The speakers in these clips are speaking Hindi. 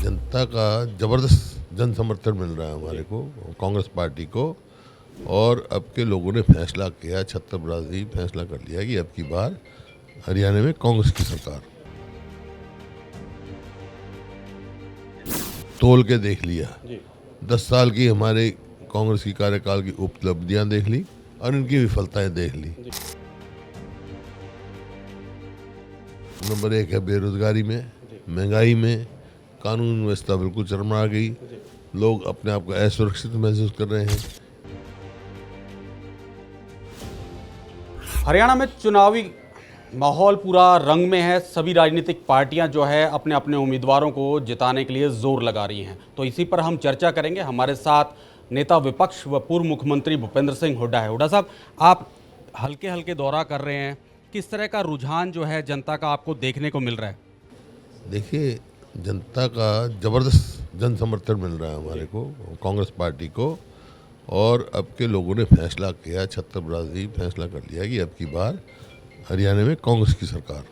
जनता का ज़बरदस्त जन समर्थन मिल रहा है हमारे को, कांग्रेस पार्टी को। और अब के लोगों ने फैसला किया, छत्तीसगढ़ फैसला कर लिया कि अब की बार हरियाणा में कांग्रेस की सरकार। तोल के देख लिया, 10 साल की हमारे कांग्रेस की कार्यकाल की उपलब्धियां देख ली और इनकी विफलताएं देख ली। नंबर 1 है बेरोजगारी में, महंगाई में, कानून व्यवस्था बिल्कुल चरमरा गई, लोग अपने आप को असुरक्षित महसूस कर रहे हैं। हरियाणा में चुनावी माहौल पूरा रंग में है। सभी राजनीतिक पार्टियां जो है अपने अपने उम्मीदवारों को जिताने के लिए जोर लगा रही हैं। तो इसी पर हम चर्चा करेंगे। हमारे साथ नेता विपक्ष व पूर्व मुख्यमंत्री भूपेंद्र सिंह हुड्डा है। हुड्डा साहब, आप हल्के हल्के दौरा कर रहे हैं, किस तरह का रुझान जो है जनता का आपको देखने को मिल रहा है? देखिए, जनता का ज़बरदस्त जन समर्थन मिल रहा है हमारे को, कांग्रेस पार्टी को। और अब के लोगों ने फैसला किया, छत्तीसगढ़ फैसला कर लिया कि अब की बार हरियाणा में कांग्रेस की सरकार।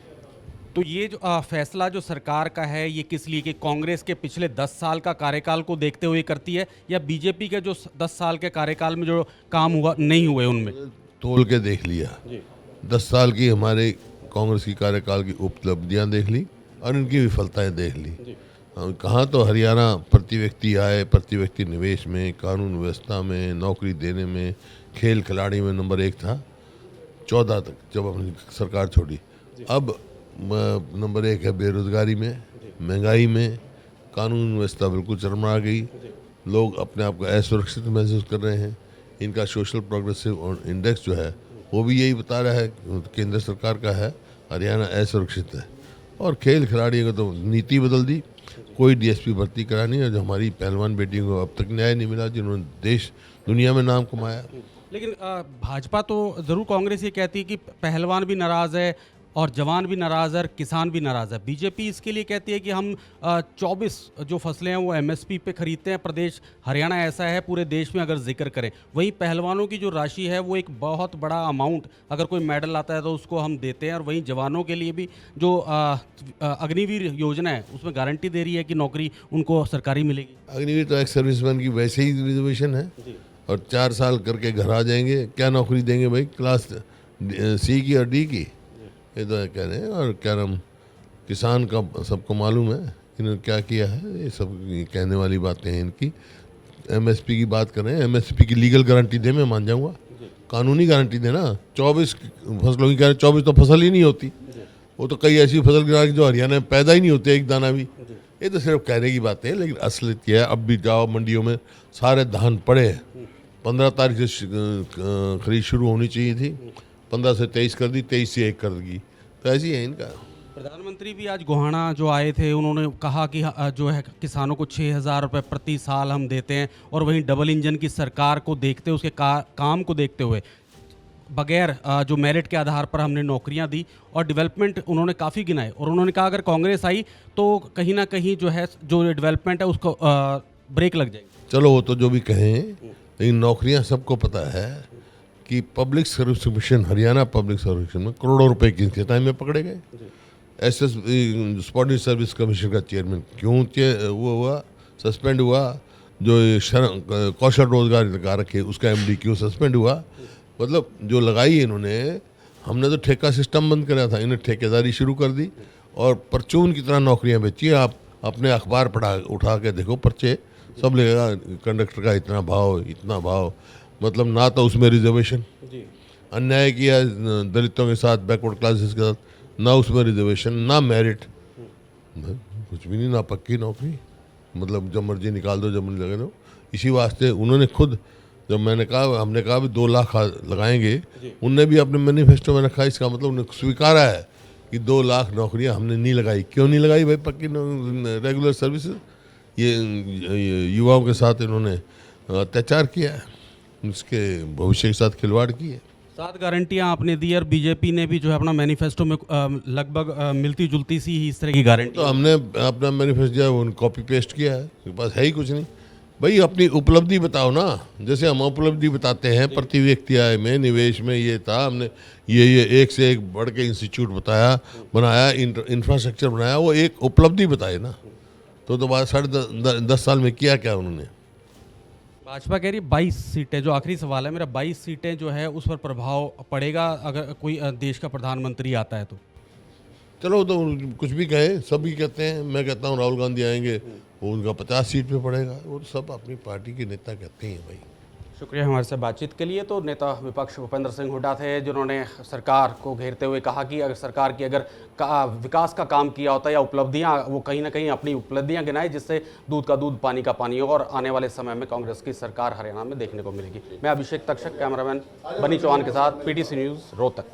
तो ये जो फैसला जो सरकार का है, ये किस लिए कि कांग्रेस के पिछले 10 साल का कार्यकाल को देखते हुए करती है, या बीजेपी के जो 10 साल के कार्यकाल में जो काम हुआ नहीं हुए उनमें? तोल के देख लिया, 10 साल की हमारे कांग्रेस की कार्यकाल की उपलब्धियां देख ली और इनकी विफलताएं देख ली। कहाँ तो हरियाणा प्रति व्यक्ति आय, प्रति व्यक्ति निवेश में, कानून व्यवस्था में, नौकरी देने में, खेल खिलाड़ी में नंबर 1 था 14 तक जब अपनी सरकार छोड़ी। अब नंबर 1 है बेरोजगारी में, महंगाई में, कानून व्यवस्था बिल्कुल चरमरा गई, लोग अपने आप को असुरक्षित महसूस कर रहे हैं। इनका सोशल प्रोग्रेसिव इंडेक्स जो है वो भी यही बता रहा है, केंद्र सरकार का है, हरियाणा असुरक्षित है। और खेल खिलाड़ियों को तो नीति बदल दी, कोई डीएसपी भर्ती करानी है। जो हमारी पहलवान बेटियों को अब तक न्याय नहीं मिला, जिन्होंने देश दुनिया में नाम कमाया। लेकिन भाजपा तो ज़रूर कांग्रेस ये कहती है कि पहलवान भी नाराज़ है और जवान भी नाराज़ है और किसान भी नाराज़ है। बीजेपी इसके लिए कहती है कि हम 24 जो फसलें हैं वो एमएसपी पे खरीदते हैं। प्रदेश हरियाणा ऐसा है पूरे देश में अगर जिक्र करें। वहीं पहलवानों की जो राशि है वो एक बहुत बड़ा अमाउंट, अगर कोई मेडल आता है तो उसको हम देते हैं। और वहीं जवानों के लिए भी जो अग्निवीर योजना है उसमें गारंटी दे रही है कि नौकरी उनको सरकारी मिलेगी। अग्निवीर तो एक्स सर्विसमैन की वैसे ही रिजर्वेशन है और 4 साल करके घर आ जाएंगे। क्या नौकरी देंगे भाई, क्लास सी की और डी की? ये तो कह रहे हैं। और क्या नाम, किसान का सबको मालूम है इन्होंने क्या किया है। ये सब कहने वाली बातें हैं इनकी। एमएसपी की बात कर रहे हैं, एमएसपी की लीगल गारंटी दे, मैं मान जाऊंगा। कानूनी गारंटी देना। 24 फसलों की गारंटी, 24 तो फसल ही नहीं होती। वो तो कई ऐसी फसल की जो हरियाणा में पैदा ही नहीं होती, एक दाना भी। ये तो सिर्फ कहने की बात है, लेकिन असलियत क्या है? अब भी जाओ मंडियों में, सारे धान पड़े हैं। 15 तारीख से खरीद शुरू होनी चाहिए थी, 15 से 23 कर दी, 23 से 1 कर दी। तो ऐसी है इनका। प्रधानमंत्री भी आज गोहाना जो आए थे, उन्होंने कहा कि जो है किसानों को 6,000 रुपये प्रति साल हम देते हैं। और वहीं डबल इंजन की सरकार को देखते हुए, उसके काम को देखते हुए, बगैर जो मेरिट के आधार पर हमने नौकरियां दी और डेवलपमेंट उन्होंने काफ़ी गिनाए। और उन्होंने कहा अगर कांग्रेस आई तो कहीं ना कहीं जो है जो डेवलपमेंट है उसको ब्रेक लग जाएगी। चलो वो तो जो भी कहें, लेकिन नौकरियां सबको पता है कि public service commission, Haryana public service commission में करोड़ों रुपए किसके टाइम में पकड़े गए। एसएस स्पॉटिंग सर्विस कमीशन का चेयरमैन क्यों वो हुआ, सस्पेंड हुआ। जो कौशल रोजगार लगा रखे उसका एमडी क्यों सस्पेंड हुआ। मतलब जो लगाई इन्होंने, हमने तो ठेका सिस्टम बंद करा था, इन्हें ठेकेदारी शुरू कर दी और परचून की तरह नौकरियां बेची। आप अपने अखबार पढ़ा उठा के देखो, पर्चे सब लगेगा, कंडक्टर का इतना भाव, इतना भाव। मतलब ना तो उसमें रिजर्वेशन, अन्याय किया दलितों के साथ, बैकवर्ड क्लासेस के साथ, ना उसमें रिजर्वेशन, ना मेरिट, कुछ भी नहीं, ना पक्की नौकरी। मतलब जब मर्जी निकाल दो, जब मर्जी लगे दो। इसी वास्ते उन्होंने खुद, जब मैंने कहा, हमने कहा भी 2 लाख लगाएंगे, उनने भी अपने मैनिफेस्टो में रखा। इसका मतलब उन्हें स्वीकारा है कि 2 लाख नौकरियां हमने नहीं लगाई। क्यों नहीं लगाई भाई? पक्की रेगुलर सर्विस। ये युवाओं के साथ इन्होंने अत्याचार किया है, उसके भविष्य के साथ खिलवाड़ की है। 7 गारंटियां आपने दी और बीजेपी ने भी जो है अपना मैनिफेस्टो में लगभग मिलती जुलती सी ही इस तरह की गारंटी। तो हमने अपना मैनिफेस्टो जो है वो कॉपी पेस्ट किया है, मेरे पास है ही कुछ नहीं भाई। अपनी उपलब्धि बताओ ना, जैसे हम उपलब्धि बताते हैं प्रति व्यक्ति आय में, निवेश में। ये था, हमने ये एक से एक बढ़ के इंस्टीट्यूट बनाया, इंफ्रास्ट्रक्चर बनाया, वो एक उपलब्धि बताए ना। तो बाद 10.5 साल में किया क्या उन्होंने? भाजपा कह रही है 22 सीटें, जो आखिरी सवाल है मेरा, 22 सीटें जो है उस पर प्रभाव पड़ेगा अगर कोई देश का प्रधानमंत्री आता है तो। चलो तो कुछ भी कहे, सभी कहते हैं, मैं कहता हूँ राहुल गांधी आएंगे, वो उनका 50 सीट पे पड़ेगा, वो तो सब अपनी पार्टी के नेता कहते हैं भाई। शुक्रिया हमारे से बातचीत के लिए। तो नेता विपक्ष भूपेंद्र सिंह हुड्डा थे, जिन्होंने सरकार को घेरते हुए कहा कि अगर सरकार की विकास का काम किया होता या उपलब्धियां, वो कहीं ना कहीं अपनी उपलब्धियां गिनाए, जिससे दूध का दूध पानी का पानी हो, और आने वाले समय में कांग्रेस की सरकार हरियाणा में देखने को मिलेगी। मैं अभिषेक तक्षक, कैमरामैन बनी चौहान के साथ, PTC न्यूज़, रोहतक।